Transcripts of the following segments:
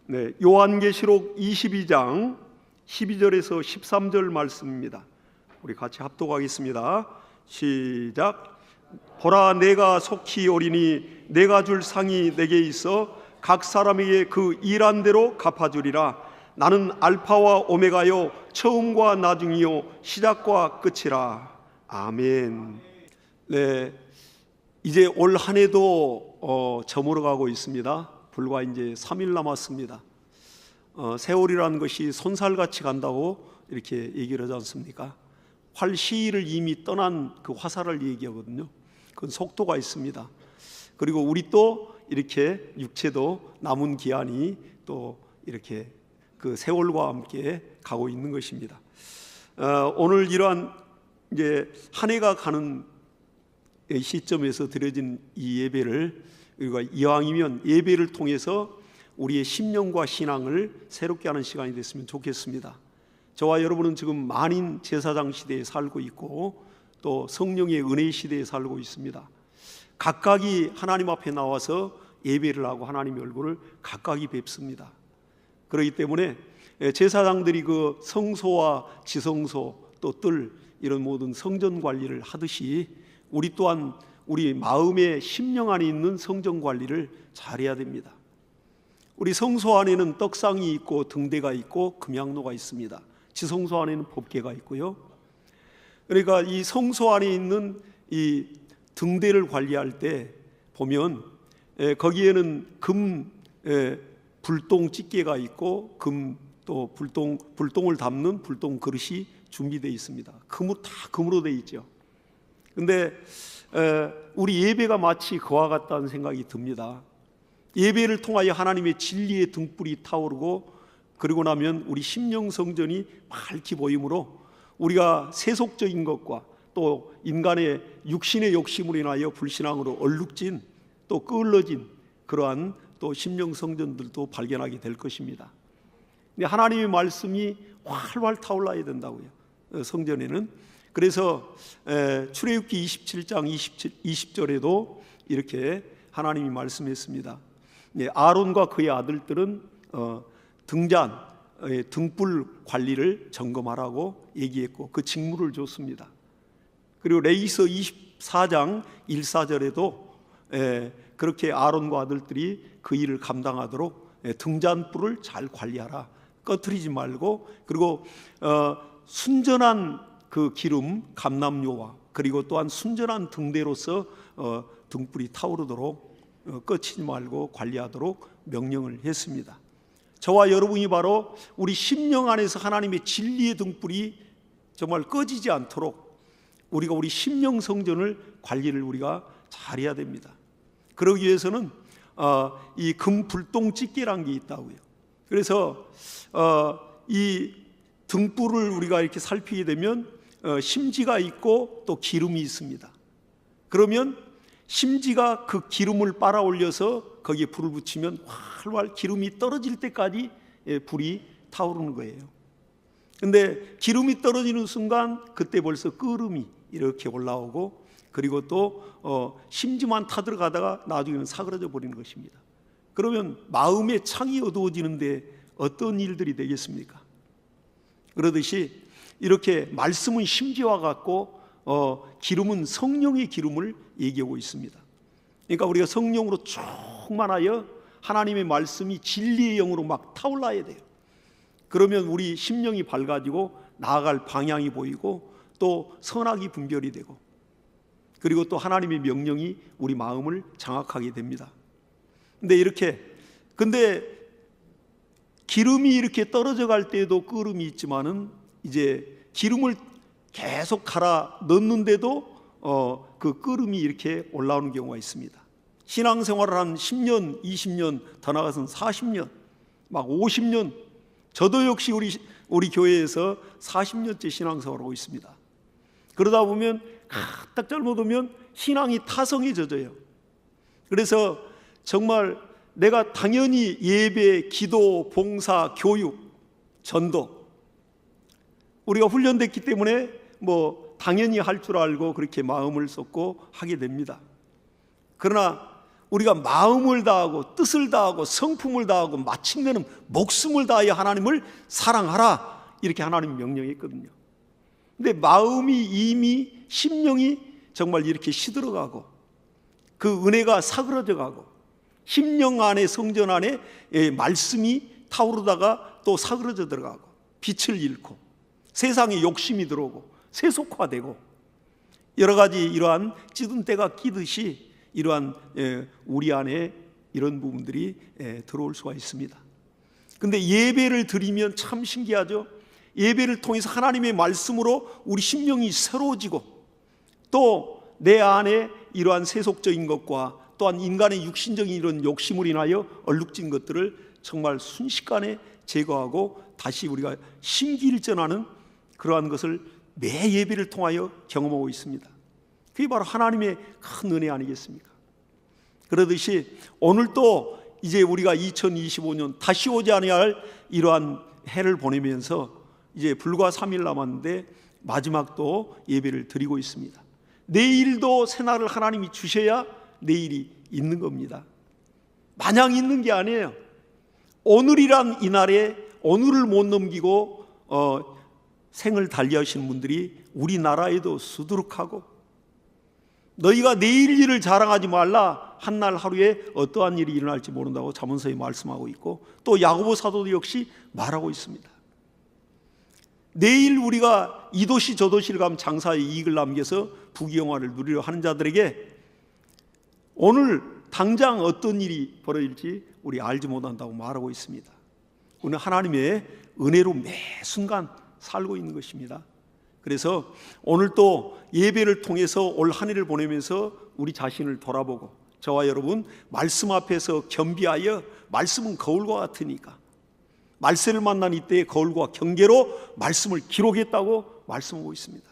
네, 요한계시록 22장 12절에서 13절 말씀입니다. 우리 같이 합독하겠습니다. 시작. 보라, 내가 속히 오리니 내가 줄 상이 내게 있어 각 사람에게 그 일한 대로 갚아주리라. 나는 알파와 오메가요 처음과 나중이요 시작과 끝이라. 아멘. 네, 이제 올 한 해도 저물어가고 있습니다. 불과 이제 3일 남았습니다. 세월이라는 것이 손살같이 간다고 이렇게 얘기를 하지 않습니까? 활 시일을 이미 떠난 그 화살을 얘기하거든요. 그건 속도가 있습니다. 그리고 우리 또 이렇게 육체도 남은 기한이 또 이렇게 그 세월과 함께 가고 있는 것입니다. 오늘 이러한 이제 한 해가 가는 시점에서 드려진 이 예배를 우리가 이왕이면 예배를 통해서 우리의 심령과 신앙을 새롭게 하는 시간이 됐으면 좋겠습니다. 저와 여러분은 지금 만인 제사장 시대에 살고 있고 또 성령의 은혜 시대에 살고 있습니다. 각각이 하나님 앞에 나와서 예배를 하고 하나님의 얼굴을 각각이 뵙습니다. 그렇기 때문에 제사장들이 그 성소와 지성소 또 뜰 이런 모든 성전 관리를 하듯이 우리 또한 우리 마음의 심령 안에 있는 성전 관리를 잘해야 됩니다. 우리 성소 안에는 떡상이 있고 등대가 있고 금양로가 있습니다. 지성소 안에는 법궤가 있고요. 그러니까 이 성소 안에 있는 이 등대를 관리할 때 보면 거기에는 금 불똥 찌개가 있고 금 또 불똥을 담는 불똥 그릇이 준비되어 있습니다. 다 금으로 되어 있죠. 근데 우리 예배가 마치 그와 같다는 생각이 듭니다. 예배를 통하여 하나님의 진리의 등불이 타오르고 그리고 나면 우리 심령 성전이 밝히 보이므로 우리가 세속적인 것과 또 인간의 육신의 욕심으로 인하여 불신앙으로 얼룩진 또 끄을러진 그러한 또 심령 성전들도 발견하게 될 것입니다. 근데 하나님의 말씀이 활활 타올라야 된다고요. 성전에는. 그래서 출애굽기 27장 20절에도 이렇게 하나님이 말씀했습니다. 아론과 그의 아들들은 등잔, 등불 관리를 점검하라고 얘기했고 그 직무를 줬습니다. 그리고 레위기서 24장 1-4절에도 그렇게 아론과 아들들이 그 일을 감당하도록 등잔불을 잘 관리하라. 꺼트리지 말고 그리고 순전한 그 기름 감람료와 그리고 또한 순전한 등대로서 등불이 타오르도록 꺼치지 말고 관리하도록 명령을 했습니다. 저와 여러분이 바로 우리 심령 안에서 하나님의 진리의 등불이 정말 꺼지지 않도록 우리가 우리 심령 성전을 관리를 우리가 잘해야 됩니다. 그러기 위해서는 이 금불똥 찌개라는 게 있다고요. 그래서 이 등불을 우리가 이렇게 살피게 되면 심지가 있고 또 기름이 있습니다. 그러면 심지가 그 기름을 빨아 올려서 거기에 불을 붙이면 활활 기름이 떨어질 때까지 불이 타오르는 거예요. 근데 기름이 떨어지는 순간 그때 벌써 끓음이 이렇게 올라오고 그리고 또 심지만 타들어가다가 나중에는 사그러져 버리는 것입니다. 그러면 마음의 창이 어두워지는데 어떤 일들이 되겠습니까? 그러듯이 이렇게 말씀은 심지와 같고 기름은 성령의 기름을 얘기하고 있습니다. 그러니까 우리가 성령으로 충만하여 하나님의 말씀이 진리의 영으로 막 타올라야 돼요. 그러면 우리 심령이 밝아지고 나아갈 방향이 보이고 또 선악이 분별이 되고 그리고 또 하나님의 명령이 우리 마음을 장악하게 됩니다. 근데 기름이 이렇게 떨어져 갈 때에도 끓음이 있지만은 이제 기름을 계속 갈아 넣는데도 그 끓음이 이렇게 올라오는 경우가 있습니다. 신앙생활을 한 10년, 20년, 더 나가서는 40년, 막 50년. 저도 역시 우리 교회에서 40년째 신앙생활을 하고 있습니다. 그러다 보면 딱 잘못하면 신앙이 타성이 젖어요. 그래서 정말 내가 당연히 예배, 기도, 봉사, 교육, 전도 우리가 훈련됐기 때문에 당연히 할 줄 알고 그렇게 마음을 쏟고 하게 됩니다. 그러나 우리가 마음을 다하고 뜻을 다하고 성품을 다하고 마침내는 목숨을 다하여 하나님을 사랑하라, 이렇게 하나님이 명령했거든요. 근데 마음이 이미 심령이 정말 이렇게 시들어가고 그 은혜가 사그러져 가고 심령 안에, 성전 안에 말씀이 타오르다가 또 사그러져 들어가고 빛을 잃고 세상에 욕심이 들어오고 세속화되고 여러 가지 이러한 찌든 때가 끼듯이 이러한 우리 안에 이런 부분들이 들어올 수가 있습니다. 근데 예배를 드리면 참 신기하죠. 예배를 통해서 하나님의 말씀으로 우리 심령이 새로워지고 또 내 안에 이러한 세속적인 것과 또한 인간의 육신적인 이런 욕심을 인하여 얼룩진 것들을 정말 순식간에 제거하고 다시 우리가 심기일전하는 그러한 것을 매 예배를 통하여 경험하고 있습니다. 그게 바로 하나님의 큰 은혜 아니겠습니까? 그러듯이 오늘 또 이제 우리가 2025년 다시 오지 아니할 이러한 해를 보내면서 이제 불과 3일 남았는데 마지막 또 예배를 드리고 있습니다. 내일도 새날을 하나님이 주셔야 내일이 있는 겁니다. 마냥 있는 게 아니에요. 오늘이란 이날에 오늘을 못 넘기고 생을 달리하시는 분들이 우리나라에도 수두룩하고, 너희가 내일 일을 자랑하지 말라, 한날 하루에 어떠한 일이 일어날지 모른다고 잠언서에 말씀하고 있고, 또 야고보 사도도 역시 말하고 있습니다. 내일 우리가 이 도시 저 도시를 가면 장사에 이익을 남겨서 부귀영화를 누리려 하는 자들에게 오늘 당장 어떤 일이 벌어질지 우리 알지 못한다고 말하고 있습니다. 우리는 하나님의 은혜로 매 순간 살고 있는 것입니다. 그래서 오늘 또 예배를 통해서 올 한 해를 보내면서 우리 자신을 돌아보고, 저와 여러분 말씀 앞에서 겸비하여, 말씀은 거울과 같으니까 말세를 만난 이때의 거울과 경계로 말씀을 기록했다고 말씀하고 있습니다.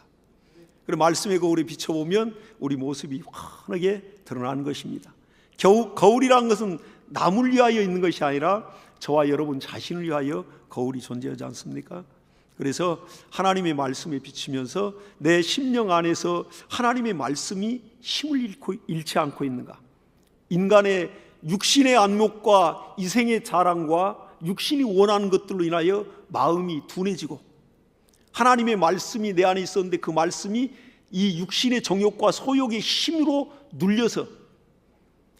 그리고 말씀의 거울에 비춰보면 우리 모습이 환하게 드러나는 것입니다. 거울이라는 것은 남을 위하여 있는 것이 아니라 저와 여러분 자신을 위하여 거울이 존재하지 않습니까? 그래서 하나님의 말씀에 비치면서 내 심령 안에서 하나님의 말씀이 힘을 잃지 않고 있는가? 인간의 육신의 안목과 이생의 자랑과 육신이 원하는 것들로 인하여 마음이 둔해지고, 하나님의 말씀이 내 안에 있었는데 그 말씀이 이 육신의 정욕과 소욕의 힘으로 눌려서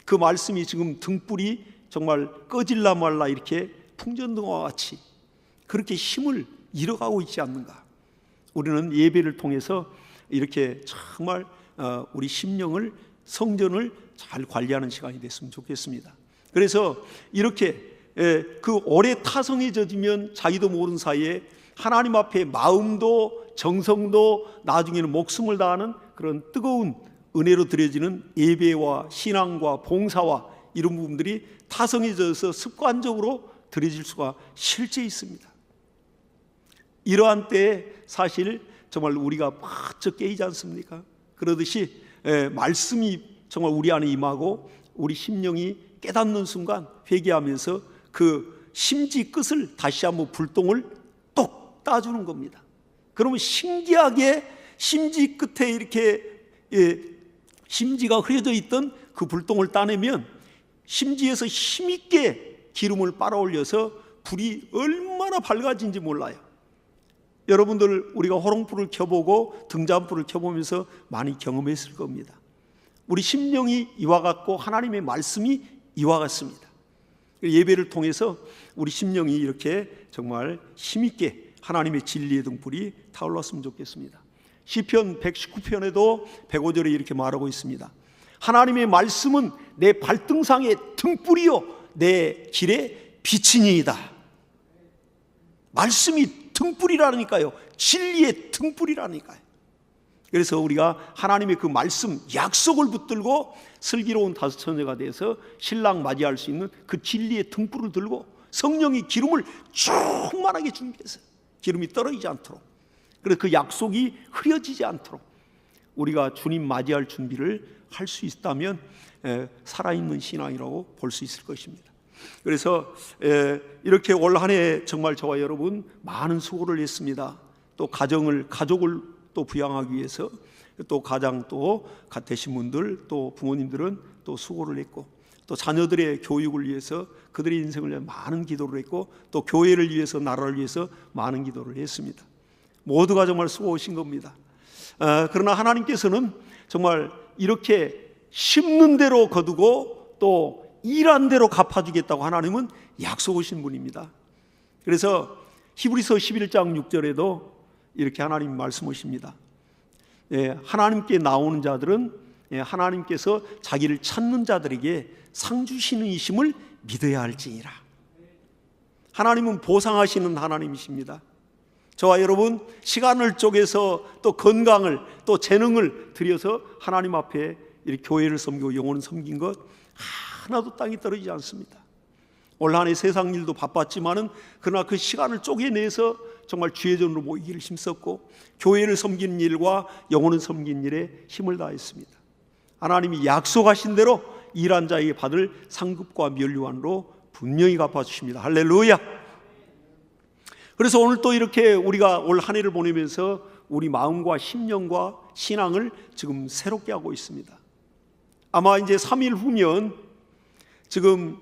그 말씀이 지금 등불이 정말 꺼질라 말라 이렇게 풍전등화와 같이 그렇게 힘을 잃어가고 있지 않는가? 우리는 예배를 통해서 이렇게 정말 우리 심령을, 성전을 잘 관리하는 시간이 됐으면 좋겠습니다. 그래서 이렇게 그 오래 타성에 젖으면 자기도 모르는 사이에 하나님 앞에 마음도 정성도 나중에는 목숨을 다하는 그런 뜨거운 은혜로 드려지는 예배와 신앙과 봉사와 이런 부분들이 타성에 젖어서 습관적으로 드려질 수가 실제 있습니다. 이러한 때에 사실 정말 우리가 바짝 깨이지 않습니까? 그러듯이 말씀이 정말 우리 안에 임하고 우리 심령이 깨닫는 순간 회개하면서 그 심지 끝을 다시 한번 불똥을 똑 따주는 겁니다. 그러면 신기하게 심지 끝에 이렇게 심지가 흐려져 있던 그 불똥을 따내면 심지에서 힘있게 기름을 빨아올려서 불이 얼마나 밝아진지 몰라요. 여러분들 우리가 호롱불을 켜보고 등잔불을 켜보면서 많이 경험했을 겁니다. 우리 심령이 이와 같고 하나님의 말씀이 이와 같습니다. 예배를 통해서 우리 심령이 이렇게 정말 힘있게 하나님의 진리의 등불이 타올랐으면 좋겠습니다. 시편 119편에도 105절에 이렇게 말하고 있습니다. 하나님의 말씀은 내 발등상의 등불이요 내 길의 빛이니이다. 말씀이 등불이라니까요. 진리의 등불이라니까요. 그래서 우리가 하나님의 그 말씀 약속을 붙들고 슬기로운 다섯 처녀가 돼서 신랑 맞이할 수 있는 그 진리의 등불을 들고 성령이 기름을 충만하게 준비해서 기름이 떨어지지 않도록, 그래서 그 약속이 흐려지지 않도록 우리가 주님 맞이할 준비를 할 수 있다면 살아있는 신앙이라고 볼 수 있을 것입니다. 그래서 이렇게 올 한 해 정말 저와 여러분 많은 수고를 했습니다. 또 가족을 또 부양하기 위해서 또 가장 또 되신 분들 또 부모님들은 또 수고를 했고, 또 자녀들의 교육을 위해서 그들의 인생을 위해 많은 기도를 했고, 또 교회를 위해서, 나라를 위해서 많은 기도를 했습니다. 모두가 정말 수고하신 겁니다. 그러나 하나님께서는 정말 이렇게 심는 대로 거두고 또 일한 대로 갚아주겠다고 하나님은 약속하신 분입니다. 그래서 히브리서 11장 6절에도 이렇게 하나님 말씀하십니다. 하나님께 나오는 자들은 하나님께서 자기를 찾는 자들에게 상 주시는 이심을 믿어야 할지니라. 하나님은 보상하시는 하나님이십니다. 저와 여러분 시간을 쪼개서 또 건강을 또 재능을 들여서 하나님 앞에 이렇게 교회를 섬기고 영혼을 섬긴 것 하나도 땅이 떨어지지 않습니다. 올 한 해 세상 일도 바빴지만은 그러나 그 시간을 쪼개내서 정말 주의 전으로 모이기를 힘썼고 교회를 섬기는 일과 영혼을 섬기는 일에 힘을 다했습니다. 하나님이 약속하신 대로 일한 자에게 받을 상급과 면류관으로 분명히 갚아주십니다. 할렐루야. 그래서 오늘 또 이렇게 우리가 올 한 해를 보내면서 우리 마음과 심령과 신앙을 지금 새롭게 하고 있습니다. 아마 이제 3일 후면 지금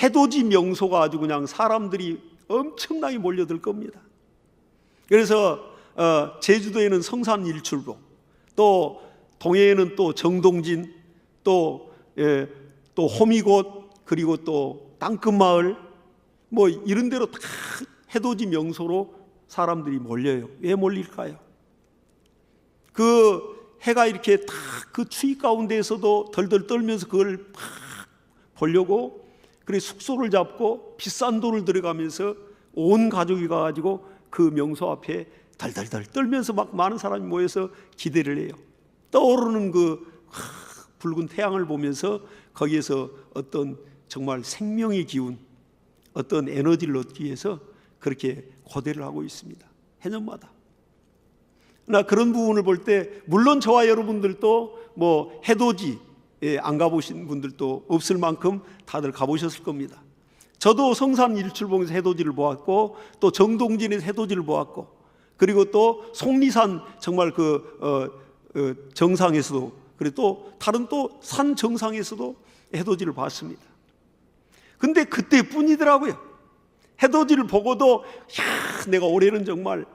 해돋이 명소가 아주 그냥 사람들이 엄청나게 몰려들 겁니다. 그래서 제주도에는 성산일출봉, 또 동해에는 또 정동진, 또 호미곶, 그리고 또 땅끝마을, 뭐 이런 데로 다 해돋이 명소로 사람들이 몰려요. 왜 몰릴까요? 그 해가 이렇게 딱 그 추위 가운데에서도 덜덜 떨면서 그걸 막 보려고 그래 숙소를 잡고 비싼 돈을 들여가면서 온 가족이 가가지고 그 명소 앞에 덜덜덜 떨면서 막 많은 사람이 모여서 기대를 해요. 떠오르는 그 붉은 태양을 보면서 거기에서 어떤 정말 생명의 기운, 어떤 에너지를 얻기 위해서 그렇게 고대를 하고 있습니다. 해년마다. 나 그런 부분을 볼 때 물론 저와 여러분들도 뭐 해돋이 안 가보신 분들도 없을 만큼 다들 가보셨을 겁니다. 저도 성산 일출봉에서 해돋이를 보았고 또 정동진에서 해돋이를 보았고 그리고 또 속리산 정말 정상에서도 그리고 또 다른 또 산 정상에서도 해돋이를 봤습니다. 근데 그때뿐이더라고요. 해돋이를 보고도 내가 올해는 정말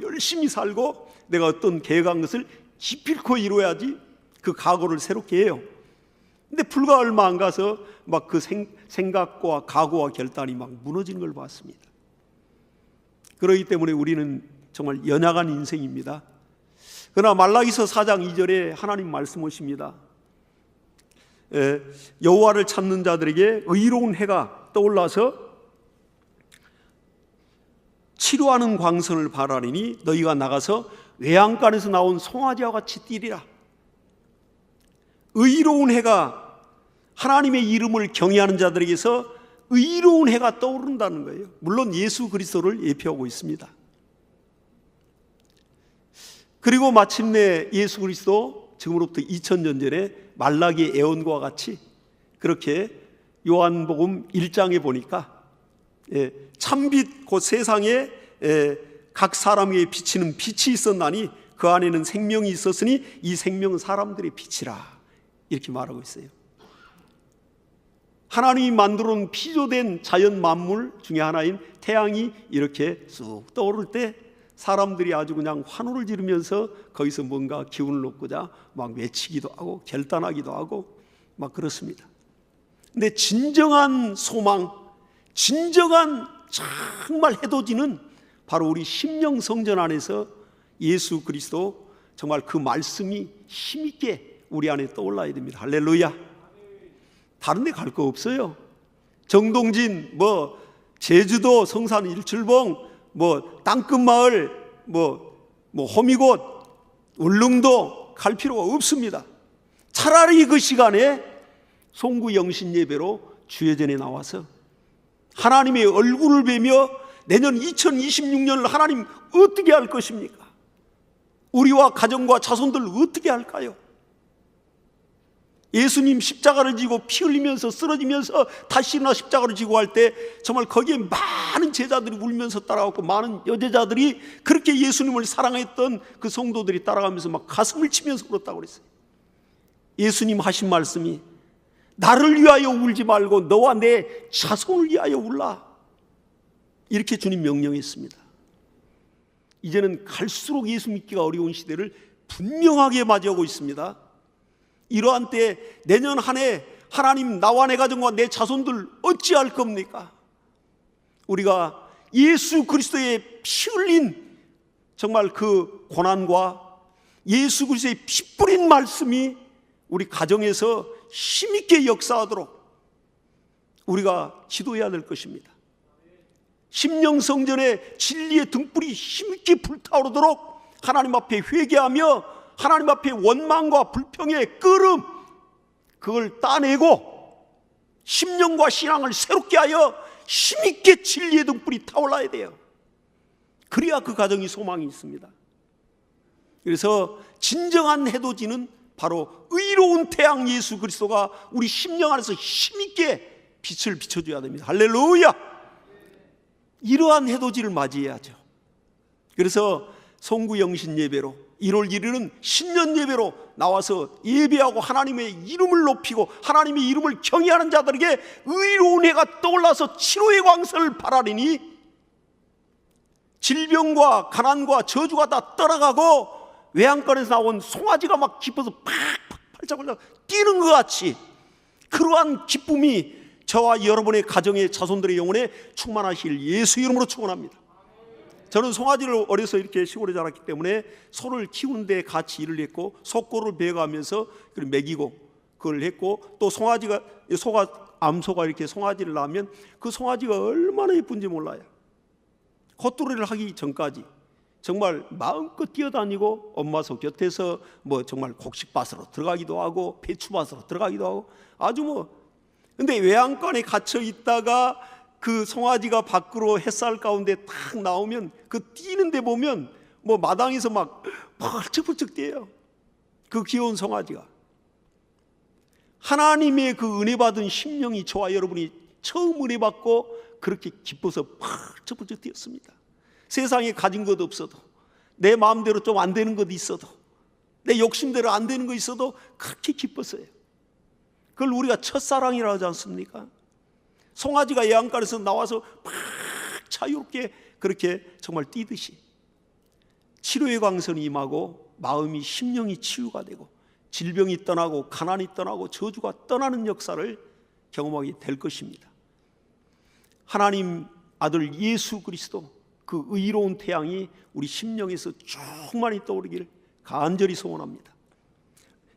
열심히 살고 내가 어떤 계획한 것을 기필코 이루어야지 그 각오를 새롭게 해요. 근데 불과 얼마 안 가서 막 그 생각과 각오와 결단이 막 무너지는 걸 봤습니다. 그렇기 때문에 우리는 정말 연약한 인생입니다. 그러나 말라기서 4장 2절에 하나님 말씀하십니다. 여호와를 찾는 자들에게 의로운 해가 떠올라서 치료하는 광선을 바라리니 너희가 나가서 외양간에서 나온 송아지와 같이 뛰리라. 의로운 해가 하나님의 이름을 경외하는 자들에게서 의로운 해가 떠오른다는 거예요. 물론 예수 그리스도를 예표하고 있습니다. 그리고 마침내 예수 그리스도 지금으로부터 2000년 전에 말라기의 예언과 같이 그렇게 요한복음 1장에 보니까 참빛 곧 세상에 각 사람에게 비치는 빛이 있었나니 그 안에는 생명이 있었으니 이 생명은 사람들의 빛이라 이렇게 말하고 있어요. 하나님이 만들어 놓은 피조된 자연 만물 중에 하나인 태양이 이렇게 쑥 떠오를 때 사람들이 아주 그냥 환호를 지르면서 거기서 뭔가 기운을 얻고자 막 외치기도 하고 결단하기도 하고 막 그렇습니다. 근데 진정한 소망, 진정한 정말 해돋이는 바로 우리 심령 성전 안에서 예수 그리스도 정말 그 말씀이 힘있게 우리 안에 떠올라야 됩니다. 할렐루야. 다른 데 갈 거 없어요. 정동진, 뭐 제주도 성산 일출봉, 뭐 땅끝마을, 뭐 호미곶, 울릉도 갈 필요가 없습니다. 차라리 그 시간에 송구 영신 예배로 주회전에 나와서 하나님의 얼굴을 뵈며 내년 2026년을 하나님 어떻게 할 것입니까? 우리와 가정과 자손들 어떻게 할까요? 예수님 십자가를 지고 피 흘리면서 쓰러지면서 다시 일어나 십자가를 지고 할 때 정말 거기에 많은 제자들이 울면서 따라왔고 많은 여제자들이 그렇게 예수님을 사랑했던 그 성도들이 따라가면서 막 가슴을 치면서 울었다고 그랬어요. 예수님 하신 말씀이 나를 위하여 울지 말고 너와 내 자손을 위하여 울라. 이렇게 주님 명령했습니다. 이제는 갈수록 예수 믿기가 어려운 시대를 분명하게 맞이하고 있습니다. 이러한 때 내년 한 해 하나님 나와 내 가정과 내 자손들 어찌할 겁니까? 우리가 예수 그리스도의 피 흘린 정말 그 고난과 예수 그리스도의 피 뿌린 말씀이 우리 가정에서 힘있게 역사하도록 우리가 기도해야 될 것입니다. 심령성전의 진리의 등불이 힘있게 불타오르도록 하나님 앞에 회개하며 하나님 앞에 원망과 불평의 끓음, 그걸 따내고 심령과 신앙을 새롭게 하여 힘있게 진리의 등불이 타올라야 돼요. 그래야 그 가정이 소망이 있습니다. 그래서 진정한 해돋이는 바로 의로운 태양 예수 그리스도가 우리 심령 안에서 힘있게 빛을 비춰줘야 됩니다. 할렐루야! 이러한 해돋이를 맞이해야죠. 그래서 송구영신 예배로 1월 1일은 신년 예배로 나와서 예배하고 하나님의 이름을 높이고 하나님의 이름을 경외하는 자들에게 의로운 해가 떠올라서 치료의 광선을 발하리니 질병과 가난과 저주가 다 떠나가고 외양간에서 나온 송아지가 막 기뻐서 팍팍 팔짝팔짝 뛰는 것 같이 그러한 기쁨이 저와 여러분의 가정의 자손들의 영혼에 충만하실 예수 이름으로 축원합니다. 저는 송아지를 어려서 이렇게 시골에 자랐기 때문에 소를 키우는데 같이 일을 했고 속고를 베어가면서 먹이고 그걸 했고 또 송아지가 암소가 이렇게 송아지를 낳으면 그 송아지가 얼마나 예쁜지 몰라요. 겉도리를 하기 전까지 정말 마음껏 뛰어다니고 엄마 소 곁에서 정말 곡식밭으로 들어가기도 하고 배추밭으로 들어가기도 하고 아주 근데 외양간에 갇혀 있다가 그 송아지가 밖으로 햇살 가운데 탁 나오면 그 뛰는데 보면 마당에서 막 펄쩍펄쩍 뛰어요. 그 귀여운 송아지가. 하나님의 그 은혜 받은 심령이 저와 여러분이 처음 은혜 받고 그렇게 기뻐서 펄쩍펄쩍 뛰었습니다. 세상에 가진 것 없어도 내 마음대로 좀 안 되는 것 있어도 내 욕심대로 안 되는 거 있어도 그렇게 기뻤어요. 그걸 우리가 첫사랑이라고 하지 않습니까? 송아지가 외양간에서 나와서 막 자유롭게 그렇게 정말 뛰듯이 치료의 광선이 임하고 마음이 심령이 치유가 되고 질병이 떠나고 가난이 떠나고 저주가 떠나는 역사를 경험하게 될 것입니다. 하나님 아들 예수 그리스도 그 의로운 태양이 우리 심령에서 충만히 떠오르기를 간절히 소원합니다.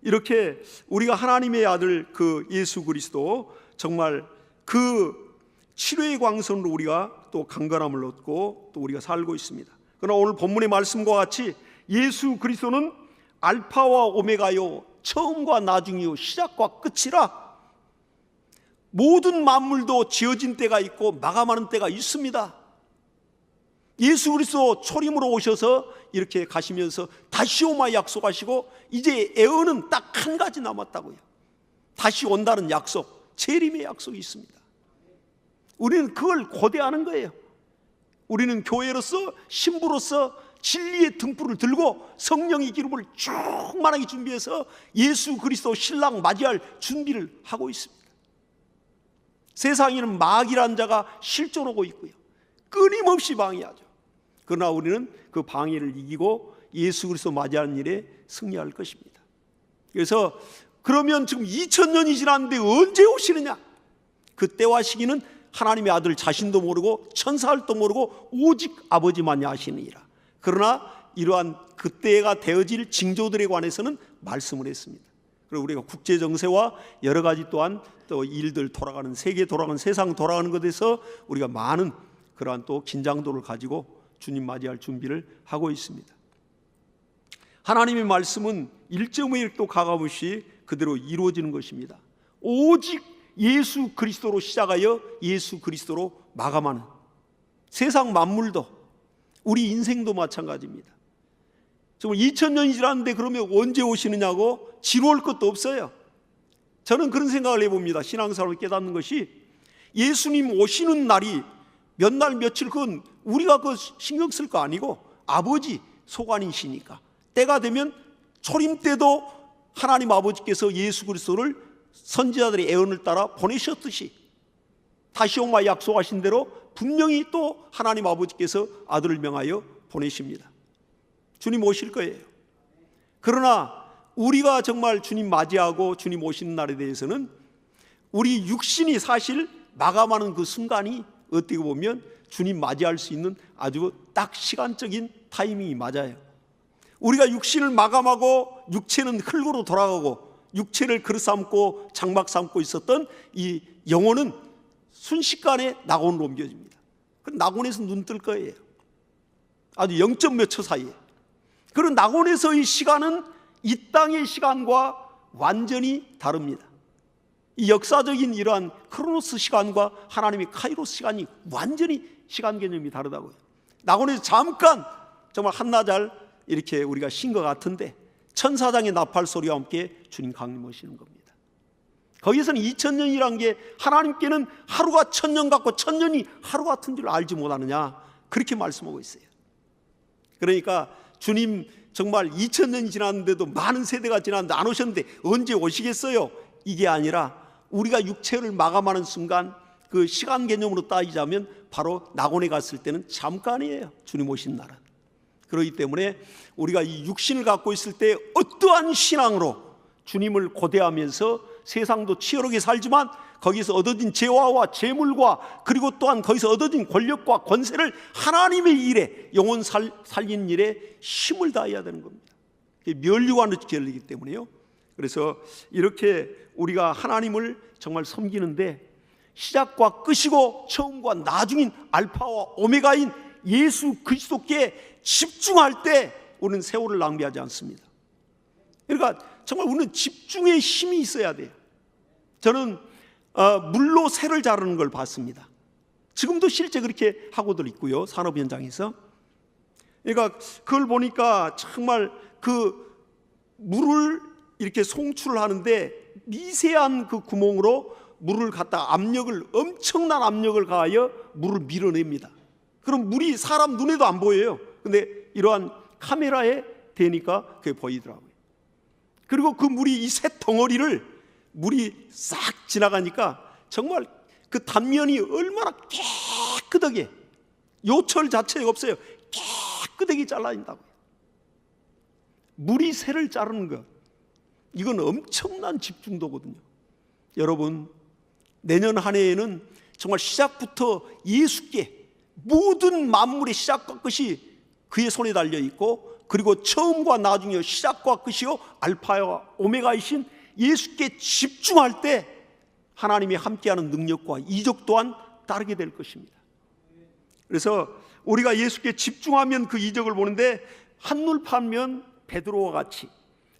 이렇게 우리가 하나님의 아들 그 예수 그리스도 정말 그 치료의 광선으로 우리가 또 강건함을 얻고 또 우리가 살고 있습니다. 그러나 오늘 본문의 말씀과 같이 예수 그리스도는 알파와 오메가요 처음과 나중이요 시작과 끝이라 모든 만물도 지어진 때가 있고 마감하는 때가 있습니다. 예수 그리스도 초림으로 오셔서 이렇게 가시면서 다시 오마 약속하시고 이제 에어는 딱 한 가지 남았다고요. 다시 온다는 약속, 재림의 약속이 있습니다. 우리는 그걸 고대하는 거예요. 우리는 교회로서 신부로서 진리의 등불을 들고 성령의 기름을 충만하게 준비해서 예수 그리스도 신랑 맞이할 준비를 하고 있습니다. 세상에는 마귀라는 자가 실존하고 있고요. 끊임없이 방해하죠. 그러나 우리는 그 방해를 이기고 예수 그리스도 맞이하는 일에 승리할 것입니다. 그래서 그러면 지금 2000년이 지났는데 언제 오시느냐? 그때와 시기는 하나님의 아들 자신도 모르고 천사들도 모르고 오직 아버지만이 아시느니라. 그러나 이러한 그때가 되어질 징조들에 관해서는 말씀을 했습니다. 그리고 우리가 국제 정세와 여러 가지 또한 또 일들 돌아가는 세계 돌아가는 세상 돌아가는 것에서 우리가 많은 그러한 또 긴장도를 가지고 주님 맞이할 준비를 하고 있습니다. 하나님의 말씀은 1.5일도 가감없이 그대로 이루어지는 것입니다. 오직 예수 그리스도로 시작하여 예수 그리스도로 마감하는 세상 만물도 우리 인생도 마찬가지입니다. 정말 2000년이 지났는데 그러면 언제 오시느냐고 지루할 것도 없어요. 저는 그런 생각을 해봅니다. 신앙생활을 깨닫는 것이 예수님 오시는 날이 몇 날 며칠 그건 우리가 그 신경 쓸 거 아니고 아버지 소관이시니까 때가 되면 초림 때도 하나님 아버지께서 예수 그리스도를 선지자들의 예언을 따라 보내셨듯이 다시 오마 약속하신 대로 분명히 또 하나님 아버지께서 아들을 명하여 보내십니다. 주님 오실 거예요. 그러나 우리가 정말 주님 맞이하고 주님 오시는 날에 대해서는 우리 육신이 사실 마감하는 그 순간이 어떻게 보면 주님 맞이할 수 있는 아주 딱 시간적인 타이밍이 맞아요. 우리가 육신을 마감하고 육체는 흙으로 돌아가고 육체를 그릇 삼고 장막 삼고 있었던 이 영혼은 순식간에 낙원으로 옮겨집니다. 그 낙원에서 눈 뜰 거예요. 아주 0점 몇 초 사이에. 그런 낙원에서의 시간은 이 땅의 시간과 완전히 다릅니다. 이 역사적인 이러한 크로노스 시간과 하나님의 카이로스 시간이 완전히 시간 개념이 다르다고요. 낙원에서 잠깐 정말 한나절 이렇게 우리가 쉰 것 같은데 천사장의 나팔 소리와 함께 주님 강림 오시는 겁니다. 거기서는 2000년이란 게 하나님께는 하루가 1000년 같고 1000년이 하루 같은 줄 알지 못하느냐, 그렇게 말씀하고 있어요. 그러니까 주님 정말 2000년이 지났는데도 많은 세대가 지났는데 안 오셨는데 언제 오시겠어요? 이게 아니라 우리가 육체를 마감하는 순간 그 시간 개념으로 따지자면 바로 낙원에 갔을 때는 잠깐이에요. 주님 오신 날은. 그렇기 때문에 우리가 이 육신을 갖고 있을 때 어떠한 신앙으로 주님을 고대하면서 세상도 치열하게 살지만 거기서 얻어진 재화와 재물과 그리고 또한 거기서 얻어진 권력과 권세를 하나님의 일에, 영혼 살리는 일에 힘을 다해야 되는 겁니다. 면류관의 결이기 때문에요. 그래서 이렇게 우리가 하나님을 정말 섬기는데 시작과 끝이고 처음과 나중인 알파와 오메가인 예수 그리스도께 집중할 때 우리는 세월을 낭비하지 않습니다. 그러니까 정말 우리는 집중의 힘이 있어야 돼요. 저는 물로 새를 자르는 걸 봤습니다. 지금도 실제 그렇게 하고들 있고요, 산업 현장에서. 그러니까 그걸 보니까 정말 그 물을 이렇게 송출을 하는데 미세한 그 구멍으로 물을 갖다 엄청난 압력을 가하여 물을 밀어냅니다. 그럼 물이 사람 눈에도 안 보여요. 근데 이러한 카메라에 대니까 그게 보이더라고요. 그리고 그 물이 이 새 덩어리를 물이 싹 지나가니까 정말 그 단면이 얼마나 깨끗하게, 요철 자체가 없어요. 깨끗하게 잘라진다고요. 물이 새를 자르는 것, 이건 엄청난 집중도거든요. 여러분, 내년 한 해에는 정말 시작부터 예수께 모든 만물의 시작과 끝이 그의 손에 달려 있고, 그리고 처음과 나중이요 시작과 끝이요 알파와 오메가이신 예수께 집중할 때 하나님이 함께하는 능력과 이적 또한 따르게 될 것입니다. 그래서 우리가 예수께 집중하면 그 이적을 보는데, 한눈 팔면 베드로와 같이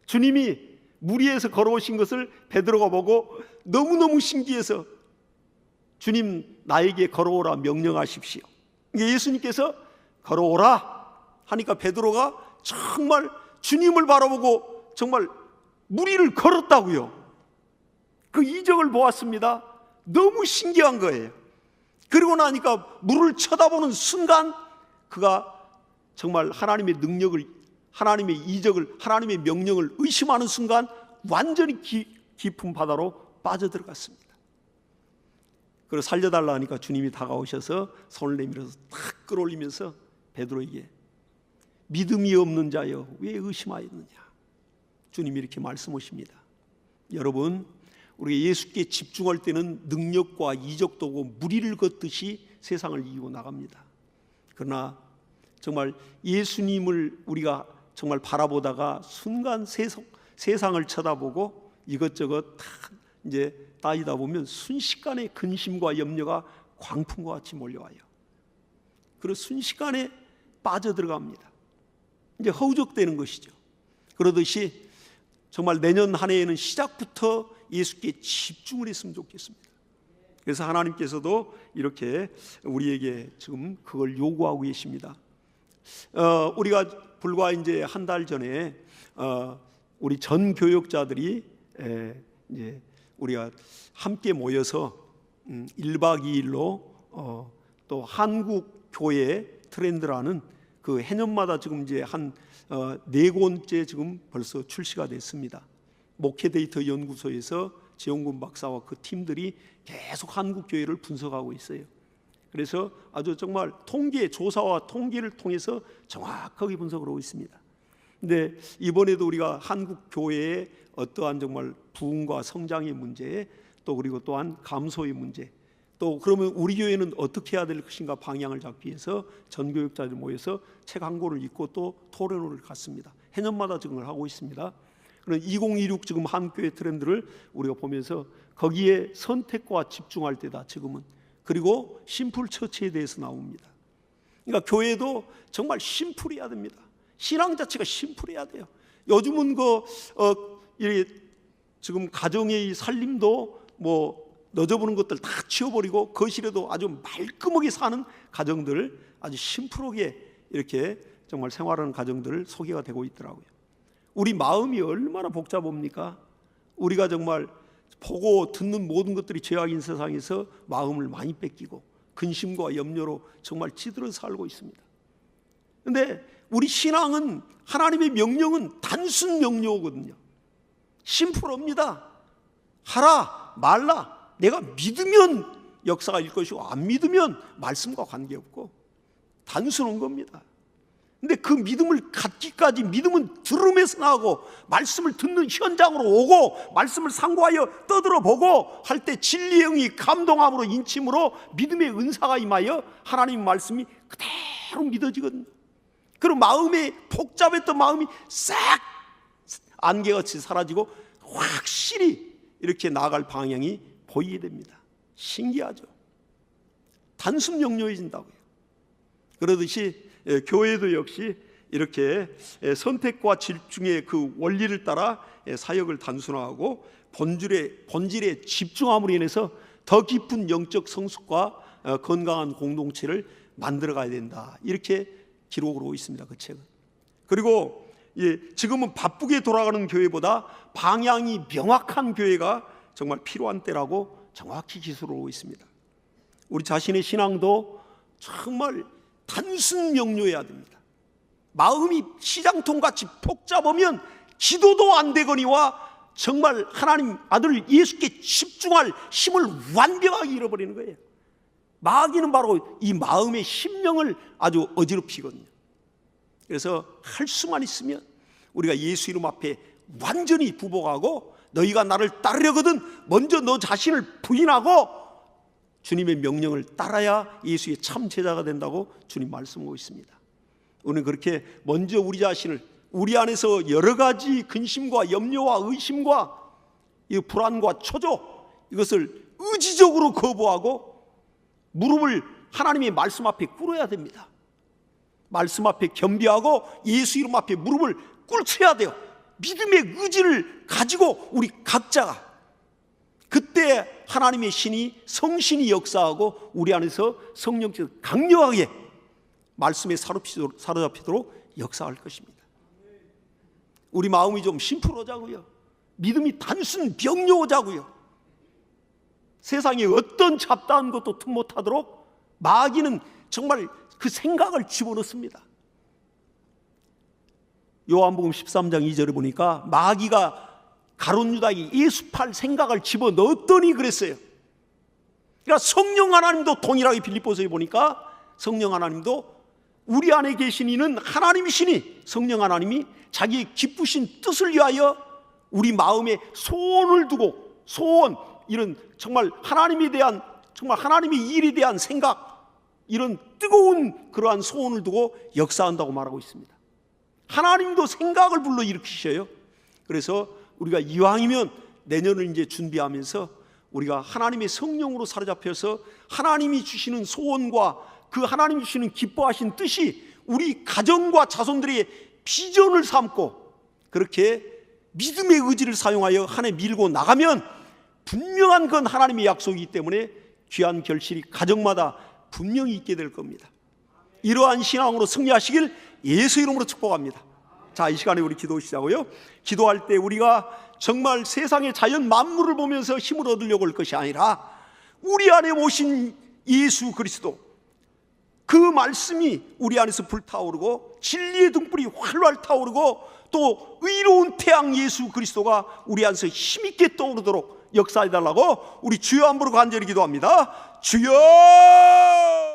주님이 물 위에서 걸어오신 것을 베드로가 보고 너무너무 신기해서 주님 나에게 걸어오라 명령하십시오. 예수님께서 걸어오라 하니까 베드로가 정말 주님을 바라보고 정말 물 위를 걸었다고요. 그 이적을 보았습니다. 너무 신기한 거예요. 그리고 나니까 물을 쳐다보는 순간 그가 정말 하나님의 능력을, 하나님의 이적을, 하나님의 명령을 의심하는 순간 완전히 깊은 바다로 빠져들어갔습니다. 그리고 살려달라 하니까 주님이 다가오셔서 손을 내밀어서 탁 끌어올리면서 베드로에게 믿음이 없는 자여 왜 의심하였느냐, 주님이 이렇게 말씀하십니다. 여러분, 우리가 예수께 집중할 때는 능력과 이적도 오고 무리를 걷듯이 세상을 이기고 나갑니다. 그러나 정말 예수님을 우리가 정말 바라보다가 순간 세상을 쳐다보고 이것저것 다 이제 따지다 보면 순식간에 근심과 염려가 광풍과 같이 몰려와요. 그리고 순식간에 빠져들어갑니다. 이제 허우적대는 것이죠. 그러듯이 정말 내년 한 해에는 시작부터 예수께 집중을 했으면 좋겠습니다. 그래서 하나님께서도 이렇게 우리에게 지금 그걸 요구하고 계십니다. 우리가 불과 이제 한 달 전에 우리 전 교역자들이 이제 우리가 함께 모여서 1박 2일로 또 한국 교회 트렌드라는 그 해년마다 지금 이제 한 4권째 지금 벌써 출시가 됐습니다. 목회 데이터 연구소에서 지용군 박사와 그 팀들이 계속 한국 교회를 분석하고 있어요. 그래서 아주 정말 조사와 통계를 통해서 정확하게 분석을 하고 있습니다. 근데 이번에도 우리가 한국 교회의 어떠한 정말 부흥과 성장의 문제, 또 그리고 또한 감소의 문제, 또 그러면 우리 교회는 어떻게 해야 될 것인가 방향을 잡기 위해서 전교육자들 모여서 책 한 권을 읽고 또 토론회를 갔습니다. 해년마다 지금 하고 있습니다. 그런 2026 지금 한교회 트렌드를 우리가 보면서 거기에 선택과 집중할 때다 지금은. 그리고 심플 처치에 대해서 나옵니다. 그러니까 교회도 정말 심플해야 됩니다. 신앙 자체가 심플해야 돼요. 요즘은 지금 가정의 이 살림도 너저분은 것들 다 치워버리고 거실에도 아주 말끔하게 사는 가정들, 아주 심플하게 이렇게 정말 생활하는 가정들 소개가 되고 있더라고요. 우리 마음이 얼마나 복잡합니까? 우리가 정말 보고 듣는 모든 것들이 죄악인 세상에서 마음을 많이 뺏기고 근심과 염려로 정말 찌들어 살고 있습니다. 그런데 우리 신앙은, 하나님의 명령은 단순 명령이거든요. 심플합니다. 하라 말라. 내가 믿으면 역사가 일 것이고 안 믿으면 말씀과 관계없고 단순한 겁니다. 근데 그 믿음을 갖기까지, 믿음은 들음에서 나오고 말씀을 듣는 현장으로 오고 말씀을 상고하여 떠들어보고 할 때 진리의 영이 감동함으로 인침으로 믿음의 은사가 임하여 하나님의 말씀이 그대로 믿어지거든요. 그리고 마음에 복잡했던 마음이 싹 안개같이 사라지고 확실히 이렇게 나아갈 방향이 보이게 됩니다. 신기하죠. 단순 명료해진다고요. 그러듯이 교회도 역시 이렇게 선택과 집중의 그 원리를 따라 사역을 단순화하고 본질에 집중함으로 인해서 더 깊은 영적 성숙과 건강한 공동체를 만들어가야 된다. 이렇게 기록을 하고 있습니다. 그 책은. 그리고 지금은 바쁘게 돌아가는 교회보다 방향이 명확한 교회가 정말 필요한 때라고 정확히 기술을 하고 있습니다. 우리 자신의 신앙도 정말 단순 명료해야 됩니다. 마음이 시장통같이 복잡하면 기도도 안 되거니와 정말 하나님 아들 예수께 집중할 힘을 완벽하게 잃어버리는 거예요. 마귀는 바로 이 마음의 심령을 아주 어지럽히거든요. 그래서 할 수만 있으면 우리가 예수 이름 앞에 완전히 부복하고, 너희가 나를 따르려거든 먼저 너 자신을 부인하고 주님의 명령을 따라야 예수의 참 제자가 된다고 주님 말씀하고 있습니다. 우리는 그렇게 먼저 우리 자신을, 우리 안에서 여러 가지 근심과 염려와 의심과 이 불안과 초조, 이것을 의지적으로 거부하고 무릎을 하나님의 말씀 앞에 꿇어야 됩니다. 말씀 앞에 겸비하고 예수 이름 앞에 무릎을 꿇쳐야 돼요. 믿음의 의지를 가지고 우리 각자가, 그때 하나님의 신이, 성신이 역사하고 우리 안에서 성령께서 강력하게 말씀에 사로잡히도록 역사할 것입니다. 우리 마음이 좀 심플하자고요. 믿음이 단순 명료하자고요. 세상에 어떤 잡다한 것도 틈 못하도록 마귀는 정말 그 생각을 집어넣습니다. 요한복음 13장 2절에 보니까 마귀가 가룟 유다에게 예수 팔 생각을 집어넣었더니 그랬어요. 그러니까 성령 하나님도 동일하게 빌립보서에 보니까 성령 하나님도 우리 안에 계신 이는 하나님이시니, 성령 하나님이 자기의 기쁘신 뜻을 위하여 우리 마음에 소원을 두고, 소원, 이런 정말 하나님에 대한, 정말 하나님의 일에 대한 생각, 이런 뜨거운 그러한 소원을 두고 역사한다고 말하고 있습니다. 하나님도 생각을 불러일으키셔요. 그래서 우리가 이왕이면 내년을 이제 준비하면서 우리가 하나님의 성령으로 사로잡혀서 하나님이 주시는 소원과 그 하나님이 주시는 기뻐하신 뜻이 우리 가정과 자손들의 비전을 삼고 그렇게 믿음의 의지를 사용하여 한 해 밀고 나가면 분명한 건 하나님의 약속이기 때문에 귀한 결실이 가정마다 분명히 있게 될 겁니다. 이러한 신앙으로 승리하시길 예수 이름으로 축복합니다. 자, 이 시간에 우리 기도하시자고요. 기도할 때 우리가 정말 세상의 자연 만물을 보면서 힘을 얻으려고 할 것이 아니라 우리 안에 오신 예수 그리스도, 그 말씀이 우리 안에서 불타오르고 진리의 등불이 활활 타오르고 또 의로운 태양 예수 그리스도가 우리 안에서 힘있게 떠오르도록 역사해 달라고 우리 주여 한번 부르고 간절히 기도합니다. 주여!